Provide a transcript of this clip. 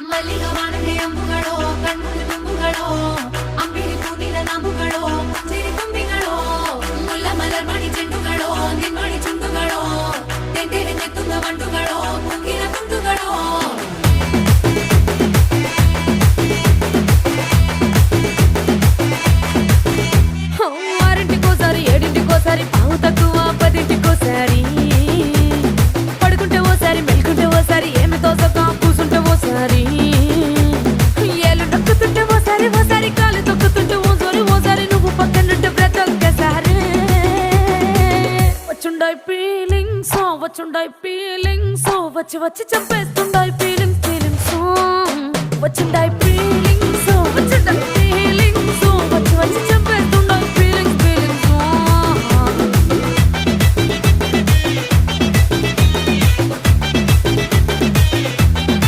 ಮಲ್ಲಿಗ ವಾಣಗೆ ಅಂಬುಗಳೋ ಕಣ್ಮುಡಿ ತುಂಬುಗಳೋ ಅಂಬಿಳಿ ಪೂನಿನ ನಂಬುಗಳೋ ಸಿರಿ ತುಂಬಿಗಳೋ ಮುಲ್ಲ ಮಲರ್ ಮಣಿ ಚೆಂಡುಗಳೋ ನಿನ್ಮಣಿ ಚುಂಡುಗಳೋ ತೆಂಟೆರೆ ನೆತ್ತುಂಗ ಮಂಡುಗಳೋ ಮುಂಗಿನ ಕುಂಡುಗಳೋ ఆరింటికోసారి ఏడింటికోసారి పావు తక్కువ పదింటికోసారి పడుకుంటే ఓసారి మెలుకుంటే ఓసారి ఏమి తోసక కూసుంటే ఓసారి ఏలు నొక్కుతుంటే ఓసారి ఓసారి కాలు తొక్కుతుంటే ఓసారి నువ్వు పక్కనుంటే ప్రతి ఒక్కసారి వచ్చుండాయి ఫీలింగ్స్ వచ్చి వచ్చి చంపేస్తుండాయి ఫీలింగ్స్